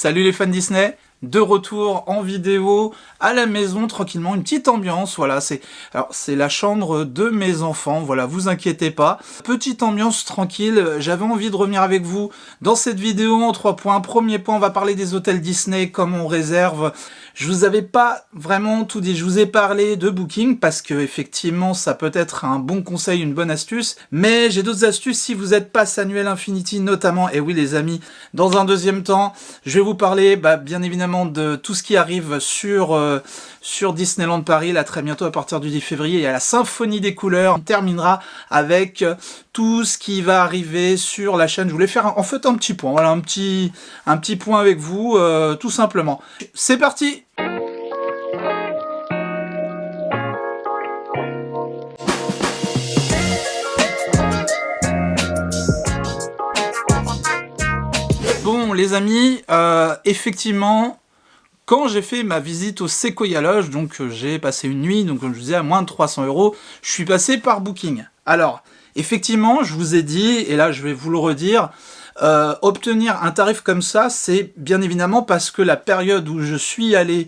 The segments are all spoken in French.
Salut les fans Disney, de retour en vidéo à la maison tranquillement, une petite ambiance, voilà, c'est la chambre de mes enfants, voilà, vous inquiétez pas. Petite ambiance tranquille, j'avais envie de revenir avec vous dans cette vidéo en 3 points. Premier point, on va parler des hôtels Disney, comme on réserve. Je vous avais pas vraiment tout dit, je vous ai parlé de Booking parce que effectivement ça peut être un bon conseil, une bonne astuce, mais j'ai d'autres astuces si vous êtes pass annuel Infinity notamment. Et oui les amis, dans un deuxième temps, je vais vous parler bien évidemment de tout ce qui arrive sur Disneyland Paris, là très bientôt à partir du 10 février, il y a la Symphonie des couleurs. On terminera avec tout ce qui va arriver sur la chaîne. Je voulais faire en fait un petit point, voilà, un petit point avec vous, tout simplement. C'est parti! Bon les amis, effectivement, quand j'ai fait ma visite au Sequoia Lodge, donc j'ai passé une nuit, donc comme je vous disais, à moins de 300 €, je suis passé par Booking. Alors, effectivement, je vous ai dit, et là je vais vous le redire, obtenir un tarif comme ça, c'est bien évidemment parce que la période où je suis allé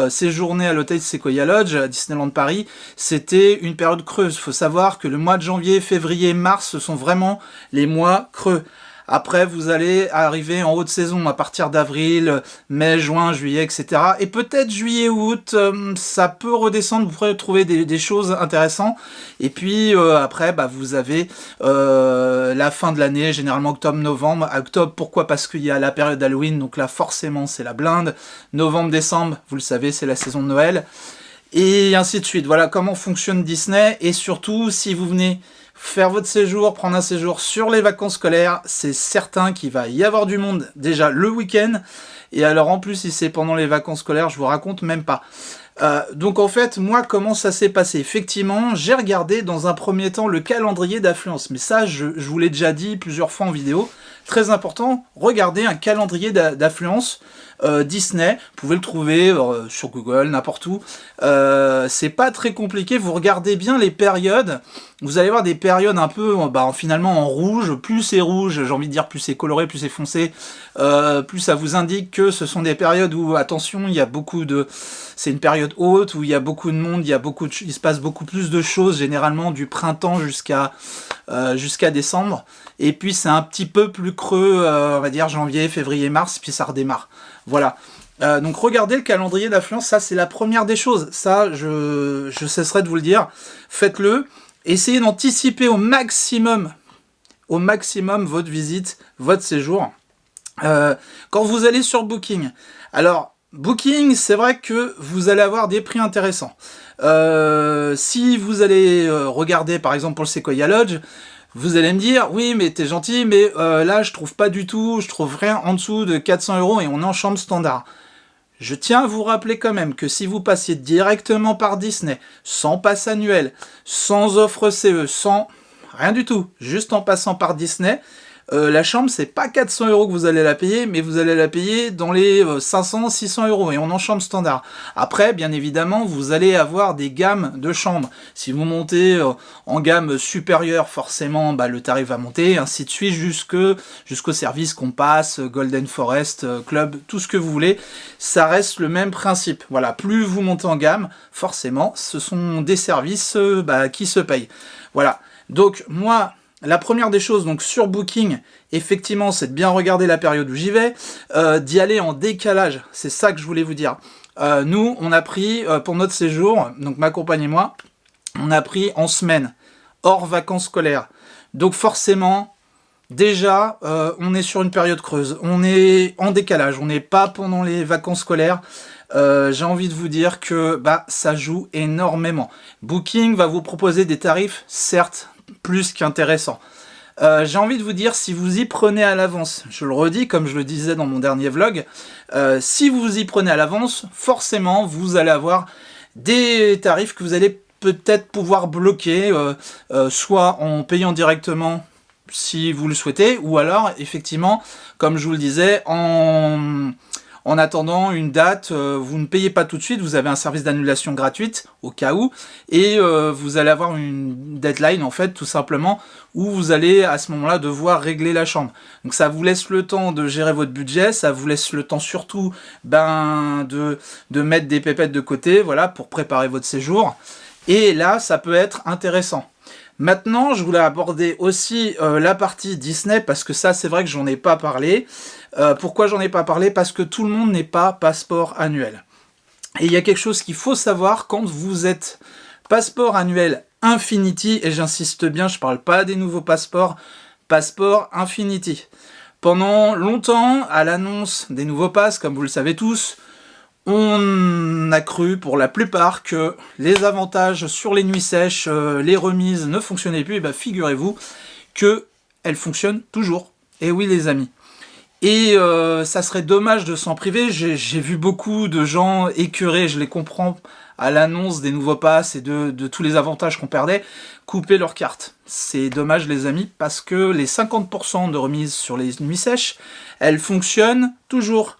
séjourner à l'hôtel Sequoia Lodge à Disneyland Paris, c'était une période creuse. Il faut savoir que le mois de janvier, février, mars, ce sont vraiment les mois creux. Après, vous allez arriver en haute saison à partir d'avril, mai, juin, juillet, etc. Et peut-être juillet, août, ça peut redescendre, vous pourrez trouver des choses intéressantes. Et puis après, vous avez la fin de l'année, généralement octobre, novembre. Octobre, pourquoi? Parce qu'il y a la période d'Halloween, donc là forcément c'est la blinde. Novembre, décembre, vous le savez, c'est la saison de Noël. Et ainsi de suite. Voilà comment fonctionne Disney. Et surtout, si vous venez faire votre séjour, prendre un séjour sur les vacances scolaires, c'est certain qu'il va y avoir du monde déjà le week-end. Et alors en plus, si c'est pendant les vacances scolaires, je vous raconte même pas. Donc en fait, moi, comment ça s'est passé? Effectivement, j'ai regardé dans un premier temps le calendrier d'affluence. Mais ça, je vous l'ai déjà dit plusieurs fois en vidéo. Très important, regardez un calendrier d'affluence Disney. Vous pouvez le trouver sur Google, n'importe où. C'est pas très compliqué, vous regardez bien les périodes. Vous allez voir des périodes un peu finalement en rouge. Plus c'est rouge, j'ai envie de dire plus c'est coloré, plus c'est foncé, plus ça vous indique que ce sont des périodes où, attention, il y a beaucoup de... C'est une période haute où il y a beaucoup de monde, il se passe beaucoup plus de choses, généralement du printemps jusqu'à décembre. Et puis c'est un petit peu plus creux, on va dire janvier, février, mars, puis ça redémarre. Voilà. Donc regardez le calendrier d'affluence, ça c'est la première des choses. Ça, je cesserai de vous le dire. Faites-le. Essayez d'anticiper au maximum votre visite, votre séjour. Quand vous allez sur Booking, alors Booking, c'est vrai que vous allez avoir des prix intéressants. Si vous allez regarder par exemple pour le Sequoia Lodge, vous allez me dire, oui mais t'es gentil, mais là je trouve pas du tout, je trouve rien en dessous de 400 € et on est en chambre standard. Je tiens à vous rappeler quand même que si vous passiez directement par Disney, sans pass annuel, sans offre CE, sans rien du tout, juste en passant par Disney, la chambre, c'est pas 400 € que vous allez la payer, mais vous allez la payer dans les 500-600 € et on est en chambre standard. Après, bien évidemment, vous allez avoir des gammes de chambres. Si vous montez en gamme supérieure, forcément, le tarif va monter, ainsi de suite, jusqu'au service qu'on passe, Golden Forest, Club, tout ce que vous voulez. Ça reste le même principe. Voilà, plus vous montez en gamme, forcément, ce sont des services qui se payent. Voilà. Donc, moi... La première des choses, donc sur Booking, effectivement, c'est de bien regarder la période où j'y vais, d'y aller en décalage, c'est ça que je voulais vous dire. Nous, on a pris, pour notre séjour, donc ma compagne et moi, on a pris en semaine, hors vacances scolaires. Donc forcément, déjà, on est sur une période creuse, on est en décalage, on n'est pas pendant les vacances scolaires. J'ai envie de vous dire que ça joue énormément. Booking va vous proposer des tarifs, certes, plus qu'intéressant. J'ai envie de vous dire, si vous y prenez à l'avance, je le redis comme je le disais dans mon dernier vlog, si vous y prenez à l'avance, forcément vous allez avoir des tarifs que vous allez peut-être pouvoir bloquer, soit en payant directement si vous le souhaitez, ou alors effectivement, comme je vous le disais, en En attendant une date, vous ne payez pas tout de suite, vous avez un service d'annulation gratuite, au cas où, et vous allez avoir une deadline, en fait, tout simplement, où vous allez, à ce moment-là, devoir régler la chambre. Donc ça vous laisse le temps de gérer votre budget, ça vous laisse le temps surtout de mettre des pépettes de côté, voilà, pour préparer votre séjour. Et là, ça peut être intéressant. Maintenant, je voulais aborder aussi la partie Disney, parce que ça, c'est vrai que j'en ai pas parlé. Pourquoi j'en ai pas parlé? Parce que tout le monde n'est pas passeport annuel. Et il y a quelque chose qu'il faut savoir quand vous êtes passeport annuel Infinity, et j'insiste bien, je parle pas des nouveaux passeports, passeport Infinity. Pendant longtemps, à l'annonce des nouveaux passes, comme vous le savez tous, on a cru pour la plupart que les avantages sur les nuits sèches, les remises ne fonctionnaient plus. Et bien figurez-vous qu'elles fonctionnent toujours. Et oui les amis. Et ça serait dommage de s'en priver. J'ai vu beaucoup de gens écœurés, je les comprends, à l'annonce des nouveaux passes et de tous les avantages qu'on perdait, couper leur carte. C'est dommage les amis, parce que les 50% de remise sur les nuits sèches, elles fonctionnent toujours.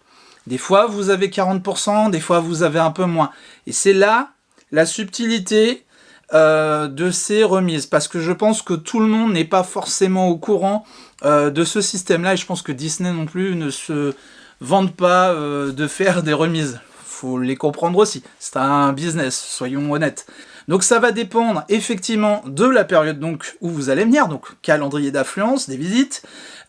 Des fois, vous avez 40%, des fois, vous avez un peu moins. Et c'est là la subtilité de ces remises. Parce que je pense que tout le monde n'est pas forcément au courant de ce système-là. Et je pense que Disney non plus ne se vante pas de faire des remises. Faut les comprendre aussi. C'est un business, soyons honnêtes. Donc ça va dépendre effectivement de la période donc où vous allez venir, donc calendrier d'affluence, des visites,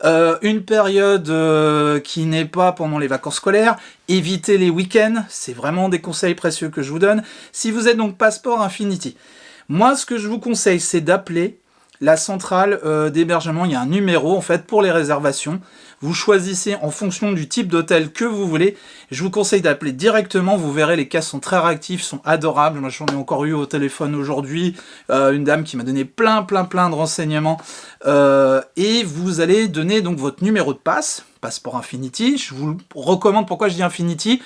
une période qui n'est pas pendant les vacances scolaires, évitez les week-ends, c'est vraiment des conseils précieux que je vous donne. Si vous êtes donc passeport Infinity, moi ce que je vous conseille c'est d'appeler la centrale d'hébergement, il y a un numéro en fait pour les réservations. Vous choisissez en fonction du type d'hôtel que vous voulez. Je vous conseille d'appeler directement, vous verrez les cas sont très réactifs, sont adorables. Moi j'en ai encore eu au téléphone aujourd'hui, une dame qui m'a donné plein de renseignements. Et vous allez donner donc votre numéro de passe, passeport Infinity. Je vous recommande, pourquoi je dis Infinity,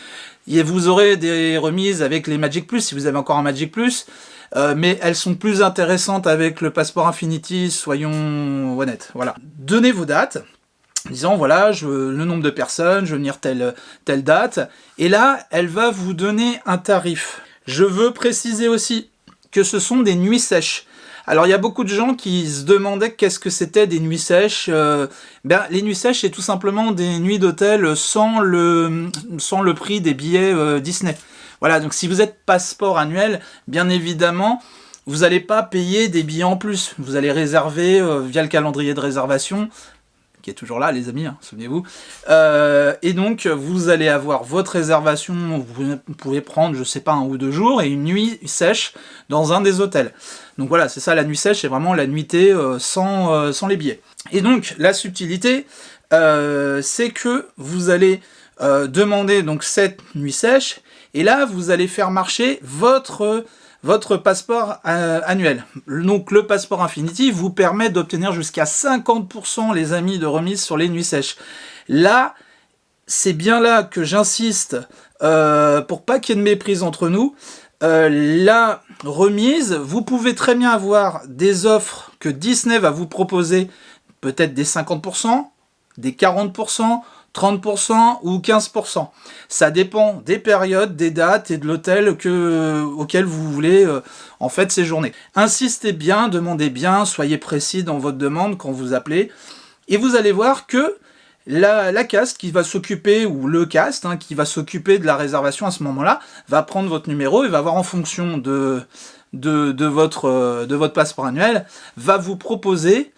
et vous aurez des remises avec les Magic Plus si vous avez encore un Magic Plus. Mais elles sont plus intéressantes avec le passeport Infinity, soyons honnêtes. Voilà. Donnez vos dates, disant voilà, le nombre de personnes, je veux venir telle date. Et là, elle va vous donner un tarif. Je veux préciser aussi que ce sont des nuits sèches. Alors il y a beaucoup de gens qui se demandaient qu'est-ce que c'était des nuits sèches. Les nuits sèches, c'est tout simplement des nuits d'hôtel sans le prix des billets Disney. Voilà, donc si vous êtes passeport annuel, bien évidemment, vous n'allez pas payer des billets en plus. Vous allez réserver via le calendrier de réservation, qui est toujours là, les amis, hein, souvenez-vous. Et donc, vous allez avoir votre réservation, vous pouvez prendre, je sais pas, 1 ou 2 jours, et une nuit sèche dans un des hôtels. Donc voilà, c'est ça, la nuit sèche, c'est vraiment la nuitée sans les billets. Et donc, la subtilité, c'est que vous allez demander donc cette nuit sèche, et là, vous allez faire marcher votre passeport annuel. Donc le passeport Infinity vous permet d'obtenir jusqu'à 50% les amis de remise sur les nuits sèches. Là, c'est bien là que j'insiste pour pas qu'il y ait de méprise entre nous. La remise, vous pouvez très bien avoir des offres que Disney va vous proposer, peut-être des 50%, des 40%, 30% ou 15%. Ça dépend des périodes, des dates et de l'hôtel auquel vous voulez en fait séjourner. Insistez bien, demandez bien, soyez précis dans votre demande quand vous appelez. Et vous allez voir que la cast qui va s'occuper, ou le cast qui va s'occuper de la réservation à ce moment-là, va prendre votre numéro et va voir en fonction de votre passeport annuel, va vous proposer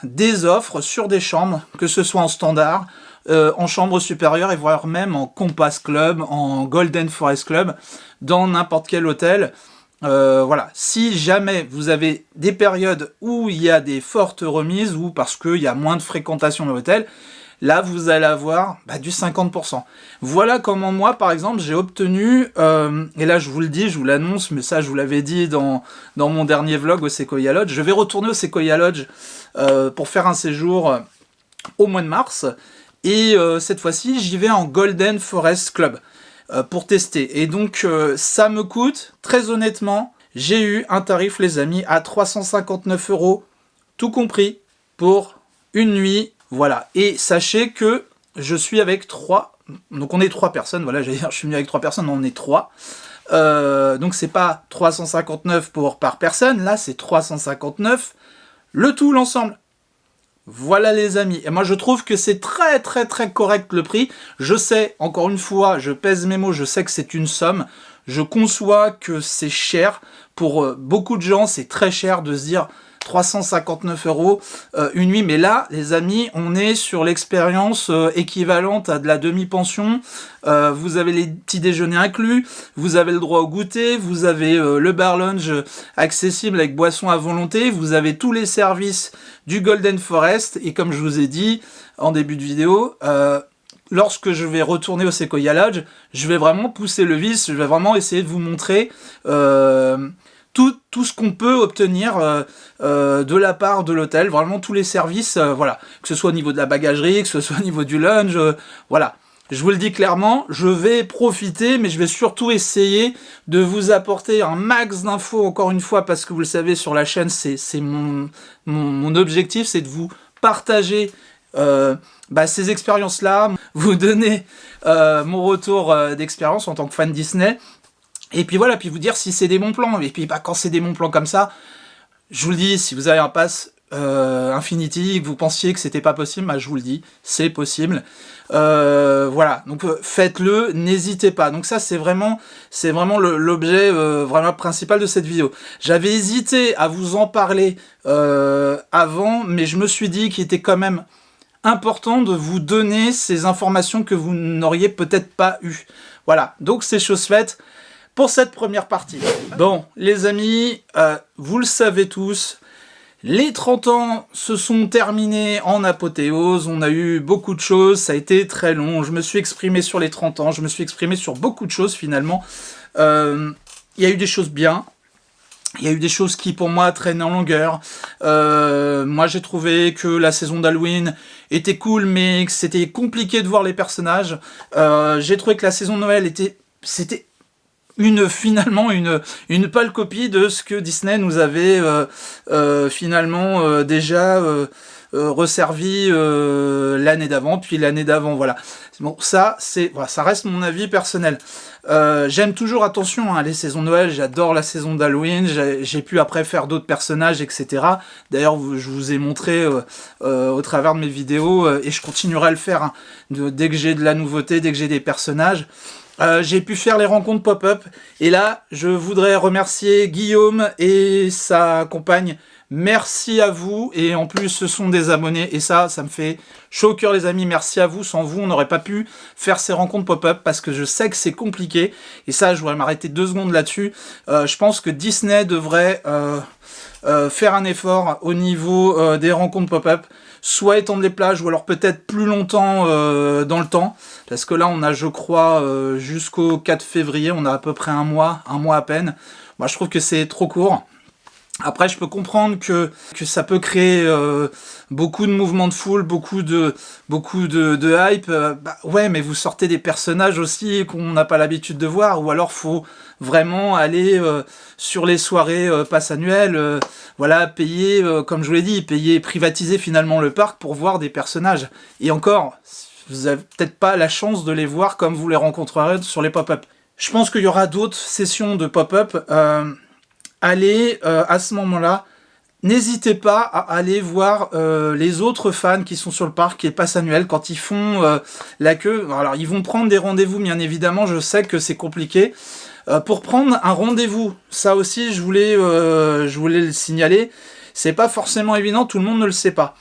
des offres sur des chambres, que ce soit en standard, en chambre supérieure et voire même en Compass Club, en Golden Forest Club, dans n'importe quel hôtel. Voilà. Si jamais vous avez des périodes où il y a des fortes remises ou parce qu'il y a moins de fréquentation dans l'hôtel, là vous allez avoir du 50%. Voilà comment moi par exemple j'ai obtenu, et là je vous le dis, je vous l'annonce, mais ça je vous l'avais dit dans mon dernier vlog au Sequoia Lodge, je vais retourner au Sequoia Lodge pour faire un séjour au mois de mars, et cette fois-ci j'y vais en Golden Forest Club pour tester. Et donc ça me coûte, très honnêtement, j'ai eu un tarif les amis à 359 €, tout compris, pour une nuit. Voilà, et sachez que je suis avec 3, donc on est 3 personnes, voilà, j'allais dire, je suis venu avec 3 personnes, on est 3. Donc c'est pas 359 par personne, là c'est 359, le tout, l'ensemble. Voilà les amis, et moi je trouve que c'est très très très correct le prix. Je sais, encore une fois, je pèse mes mots, je sais que c'est une somme, je conçois que c'est cher, pour beaucoup de gens c'est très cher de se dire 359 € une nuit, mais là les amis on est sur l'expérience équivalente à de la demi-pension. Vous avez les petits déjeuners inclus, vous avez le droit au goûter, vous avez le bar lunch accessible avec boisson à volonté, vous avez tous les services du Golden Forest, et comme je vous ai dit en début de vidéo, lorsque je vais retourner au Sequoia Lodge, je vais vraiment pousser le vice, je vais vraiment essayer de vous montrer tout ce qu'on peut obtenir de la part de l'hôtel, vraiment tous les services, voilà, que ce soit au niveau de la bagagerie, que ce soit au niveau du lunch, voilà. Je vous le dis clairement, je vais profiter, mais je vais surtout essayer de vous apporter un max d'infos, encore une fois, parce que vous le savez, sur la chaîne, c'est mon objectif, c'est de vous partager ces expériences-là, vous donner mon retour d'expérience en tant que fan Disney, et puis voilà, puis vous dire si c'est des bons plans. Et puis quand c'est des bons plans comme ça, je vous le dis, si vous avez un pass Infinity et que vous pensiez que c'était pas possible, je vous le dis, c'est possible. Voilà, donc faites-le, n'hésitez pas. Donc ça c'est vraiment l'objet vraiment principal de cette vidéo. J'avais hésité à vous en parler avant, mais je me suis dit qu'il était quand même important de vous donner ces informations que vous n'auriez peut-être pas eues. Voilà, donc c'est chose faite pour cette première partie. Bon, les amis, vous le savez tous, les 30 ans se sont terminés en apothéose, on a eu beaucoup de choses, ça a été très long, je me suis exprimé sur les 30 ans, je me suis exprimé sur beaucoup de choses finalement. Il y a eu des choses bien, il y a eu des choses qui pour moi traînaient en longueur. Moi j'ai trouvé que la saison d'Halloween était cool, mais que c'était compliqué de voir les personnages. J'ai trouvé que la saison de Noël c'était finalement une pâle copie de ce que Disney nous avait finalement déjà resservi l'année d'avant, puis l'année d'avant, voilà. Bon, ça reste mon avis personnel. J'aime toujours, attention, les saisons de Noël, j'adore la saison d'Halloween, j'ai pu après faire d'autres personnages, etc. D'ailleurs, je vous ai montré au travers de mes vidéos, et je continuerai à le faire, dès que j'ai de la nouveauté, dès que j'ai des personnages. J'ai pu faire les rencontres pop-up, et là je voudrais remercier Guillaume et sa compagne. Merci à vous, et en plus ce sont des abonnés, et ça me fait chaud au cœur les amis, merci à vous. Sans vous on n'aurait pas pu faire ces rencontres pop-up, parce que je sais que c'est compliqué, et ça je voudrais m'arrêter 2 secondes là-dessus. Je pense que Disney devrait faire un effort au niveau des rencontres pop-up, soit étendre les plages, ou alors peut-être plus longtemps dans le temps, parce que là on a, je crois, jusqu'au 4 février, on a à peu près un mois à peine. Moi je trouve que c'est trop court. Après, je peux comprendre que ça peut créer beaucoup de mouvements de foule, beaucoup de hype. Ouais, mais vous sortez des personnages aussi qu'on n'a pas l'habitude de voir, ou alors faut vraiment aller sur les soirées pass annuelles, voilà, payer, comme je vous l'ai dit, privatiser finalement le parc pour voir des personnages. Et encore, vous avez peut-être pas la chance de les voir comme vous les rencontrerez sur les pop-up. Je pense qu'il y aura d'autres sessions de pop-up. Allez, à ce moment-là, n'hésitez pas à aller voir les autres fans qui sont sur le parc et pass annuel quand ils font la queue. Alors, ils vont prendre des rendez-vous, bien évidemment, je sais que c'est compliqué. Pour prendre un rendez-vous, ça aussi, je voulais le signaler, c'est pas forcément évident, tout le monde ne le sait pas.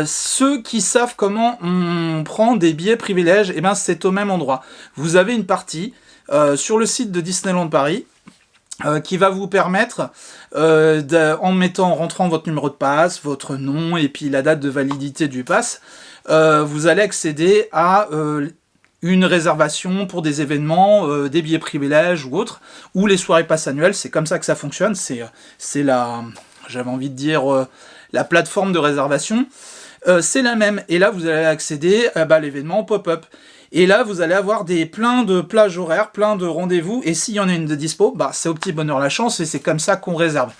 Ceux qui savent comment on prend des billets privilèges, c'est au même endroit. Vous avez une partie sur le site de Disneyland Paris, qui va vous permettre, en rentrant votre numéro de passe, votre nom et puis la date de validité du pass, vous allez accéder à une réservation pour des événements, des billets privilèges ou autres, ou les soirées pass annuelles. C'est comme ça que ça fonctionne, c'est j'avais envie de dire, la plateforme de réservation, c'est la même, et là vous allez accéder à l'événement pop-up. Et là, vous allez avoir plein de plages horaires, plein de rendez-vous, et s'il y en a une de dispo, c'est au petit bonheur la chance, et c'est comme ça qu'on réserve.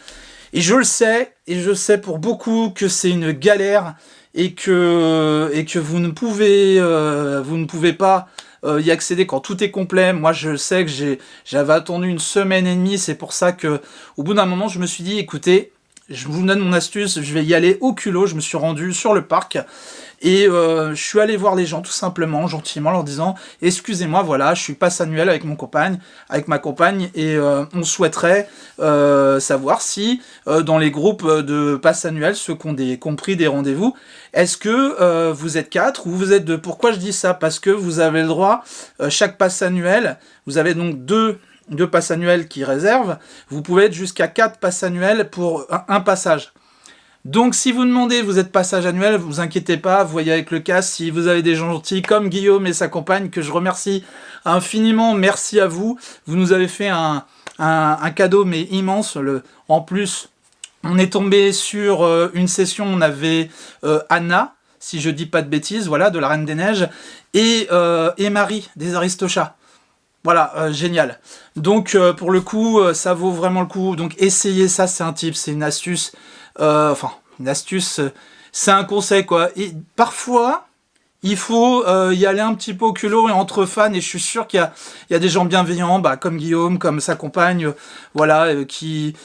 Et je le sais, pour beaucoup, que c'est une galère, et que vous ne pouvez pas y accéder quand tout est complet. Moi, je sais que j'avais attendu une semaine et demie. C'est pour ça que, au bout d'un moment, je me suis dit, écoutez, je vous donne mon astuce, je vais y aller au culot. Je me suis rendu sur le parc et je suis allé voir les gens tout simplement, gentiment, leur disant, excusez-moi, voilà, je suis passe annuel avec ma compagne, et on souhaiterait savoir si dans les groupes de passe annuel, ceux qui ont pris des rendez-vous, est-ce que vous êtes 4 ou vous êtes 2? Pourquoi je dis ça? Parce que vous avez le droit, chaque passe annuel, vous avez donc deux passes annuelles qui réservent, vous pouvez être jusqu'à 4 passes annuelles pour un passage. Donc si vous demandez, vous êtes passage annuel, vous inquiétez pas, vous voyez avec le casque, si vous avez des gens gentils comme Guillaume et sa compagne, que je remercie infiniment, merci à vous, vous nous avez fait un cadeau mais immense. En plus, on est tombé sur une session, on avait Anna, si je dis pas de bêtises, voilà, de la Reine des Neiges, et Marie, des Aristochats. Voilà, génial. Donc pour le coup, ça vaut vraiment le coup. Donc essayez ça, c'est un tip, c'est une astuce. Une astuce, c'est un conseil quoi. Et parfois, il faut y aller un petit peu au culot et entre fans. Et je suis sûr qu'il y a des gens bienveillants, comme Guillaume, comme sa compagne, voilà, qui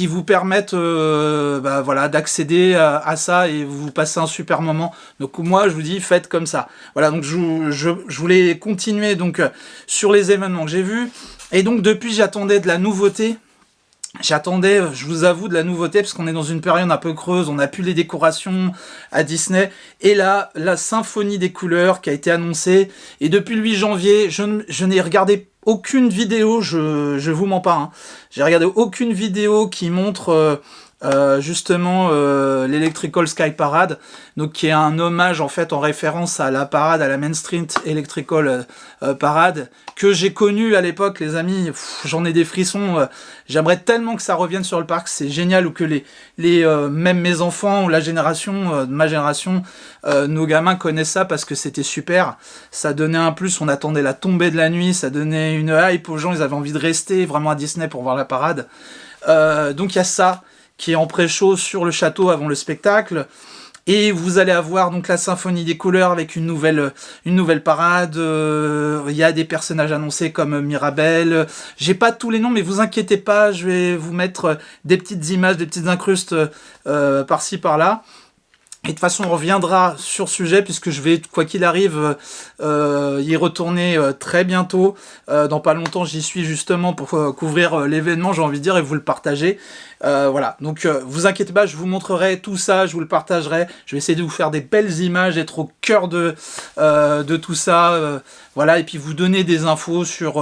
vous permettent voilà, d'accéder à ça et vous passez un super moment. Donc moi, je vous dis, faites comme ça. Voilà, donc je voulais continuer donc sur les événements que j'ai vus. Et donc depuis, j'attendais de la nouveauté. J'attendais, je vous avoue, de la nouveauté, parce qu'on est dans une période un peu creuse, on n'a plus les décorations à Disney, et là, la symphonie des couleurs qui a été annoncée, et depuis le 8 janvier, je n'ai regardé aucune vidéo, je vous mens pas, hein. J'ai regardé aucune vidéo qui montre justement l'Electrical Sky Parade, donc qui est un hommage en fait en référence à la parade, à la Main Street Electrical Parade, que j'ai connue à l'époque, les amis. J'en ai des frissons. J'aimerais tellement que ça revienne sur le parc, c'est génial, ou que même mes enfants ou la génération, ma génération, nos gamins connaissent ça parce que c'était super. Ça donnait un plus, on attendait la tombée de la nuit, ça donnait une hype aux gens, ils avaient envie de rester vraiment à Disney pour voir la parade. Donc il y a ça qui est en pré-show sur le château avant le spectacle. Et vous allez avoir donc la symphonie des couleurs avec une nouvelle parade. Il y a des personnages annoncés comme Mirabelle. J'ai pas tous les noms, mais vous inquiétez pas, je vais vous mettre des petites images, des petites incrustes par-ci par-là. Et de toute façon, on reviendra sur ce sujet, puisque je vais, quoi qu'il arrive, y retourner très bientôt. Dans pas longtemps, j'y suis justement pour couvrir l'événement, j'ai envie de dire, et vous le partager. Voilà, donc vous inquiétez pas, je vous montrerai tout ça, je vous le partagerai. Je vais essayer de vous faire des belles images, être au cœur de tout ça. Voilà, et puis vous donner des infos sur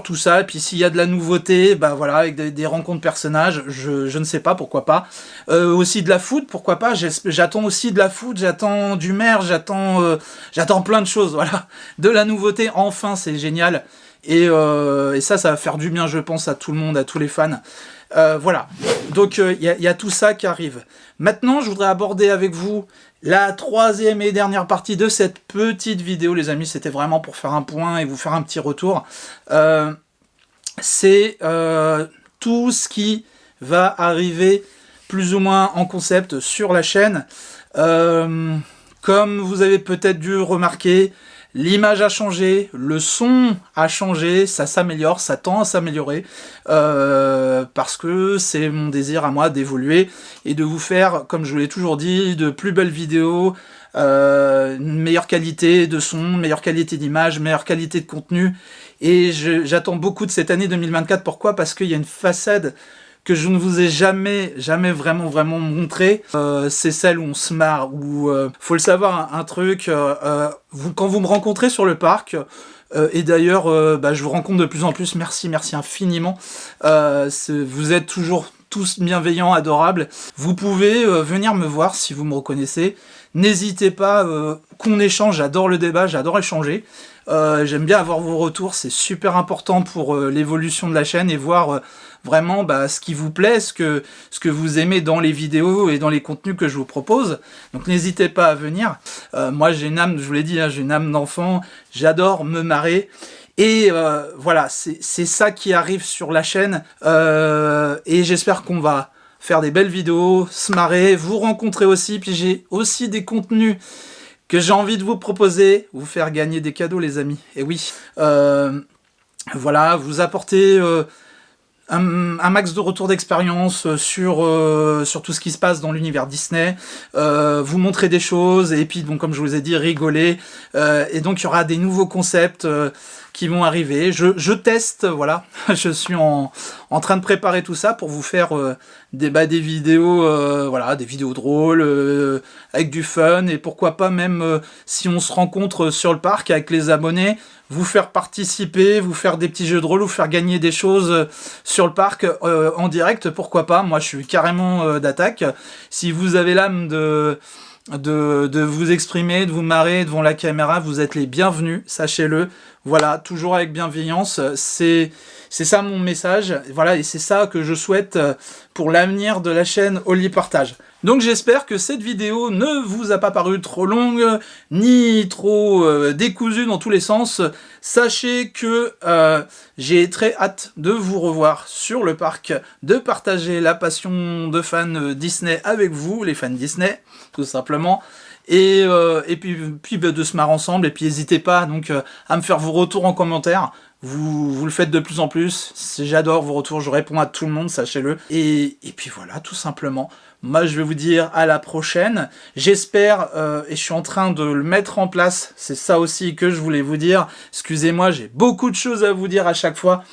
tout ça. Et puis s'il y a de la nouveauté, voilà, avec des rencontres personnages, je ne sais pas, pourquoi pas. Aussi de la food, pourquoi pas. J'attends aussi de la food, j'attends du merch, j'attends plein de choses, voilà. De la nouveauté, enfin, c'est génial. Et ça va faire du bien, je pense, à tout le monde, à tous les fans. Voilà, donc il y a tout ça qui arrive. Maintenant, je voudrais aborder avec vous la troisième et dernière partie de cette petite vidéo, les amis. C'était vraiment pour faire un point et vous faire un petit retour. C'est tout ce qui va arriver plus ou moins en concept sur la chaîne. Comme vous avez peut-être dû remarquer, l'image a changé, le son a changé, ça s'améliore, ça tend à s'améliorer, parce que c'est mon désir à moi d'évoluer et de vous faire, comme je vous l'ai toujours dit, de plus belles vidéos, une meilleure qualité de son, meilleure qualité d'image, meilleure qualité de contenu. Et j'attends beaucoup de cette année 2024. Pourquoi? Parce qu'il y a une façade que je ne vous ai jamais vraiment montré, c'est celle où on se marre, où faut le savoir, un truc, quand vous me rencontrez sur le parc, et d'ailleurs je vous rencontre de plus en plus, merci infiniment, vous êtes toujours tous bienveillants, adorables, vous pouvez venir me voir si vous me reconnaissez, n'hésitez pas, qu'on échange, j'adore le débat, j'adore échanger. J'aime bien avoir vos retours, c'est super important pour l'évolution de la chaîne et voir vraiment ce qui vous plaît, ce que vous aimez dans les vidéos et dans les contenus que je vous propose. Donc n'hésitez pas à venir. Moi j'ai une âme, je vous l'ai dit, j'ai une âme d'enfant, j'adore me marrer. Et voilà, c'est ça qui arrive sur la chaîne. Et j'espère qu'on va faire des belles vidéos, se marrer, vous rencontrer aussi, puis j'ai aussi des contenus que j'ai envie de vous proposer, vous faire gagner des cadeaux les amis, et oui, voilà, vous apporter un max de retour d'expérience sur tout ce qui se passe dans l'univers Disney, vous montrer des choses, et puis donc comme je vous ai dit, rigoler, et donc il y aura des nouveaux concepts qui vont arriver, je teste, voilà, je suis en train de préparer tout ça pour vous faire des vidéos, voilà, des vidéos drôles, avec du fun, et pourquoi pas même si on se rencontre sur le parc avec les abonnés, vous faire participer, vous faire des petits jeux de rôle, vous faire gagner des choses sur le parc en direct, pourquoi pas, moi je suis carrément d'attaque. Si vous avez l'âme de vous exprimer, de vous marrer devant la caméra, vous êtes les bienvenus, sachez-le. Voilà, toujours avec bienveillance, c'est ça mon message, voilà, et c'est ça que je souhaite pour l'avenir de la chaîne Oli Partage. Donc j'espère que cette vidéo ne vous a pas paru trop longue, ni trop décousue dans tous les sens. Sachez que j'ai très hâte de vous revoir sur le parc, de partager la passion de fans Disney avec vous, les fans Disney, tout simplement. Et puis de se marrer ensemble, et puis n'hésitez pas donc à me faire vos retours en commentaire. Vous le faites de plus en plus, j'adore vos retours, je réponds à tout le monde, sachez-le. Et puis voilà, tout simplement. Moi, je vais vous dire à la prochaine. J'espère, et je suis en train de le mettre en place, c'est ça aussi que je voulais vous dire. Excusez-moi, j'ai beaucoup de choses à vous dire à chaque fois.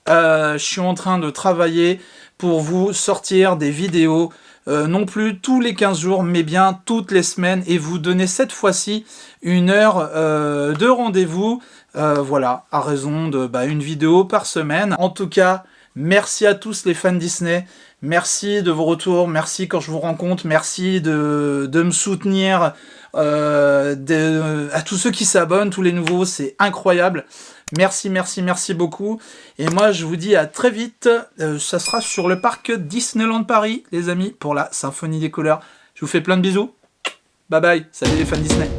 Je suis en train de travailler pour vous sortir des vidéos, non plus tous les 15 jours, mais bien toutes les semaines, et vous donner cette fois-ci une heure de rendez-vous, voilà, à raison de une vidéo par semaine. En tout cas, merci à tous les fans Disney, merci de vos retours, merci quand je vous rencontre, merci de me soutenir, à tous ceux qui s'abonnent, tous les nouveaux, c'est incroyable. Merci, merci, merci beaucoup. Et moi, je vous dis à très vite. Ça sera sur le parc Disneyland Paris, les amis, pour la Symphonie des couleurs. Je vous fais plein de bisous. Bye bye. Salut les fans Disney.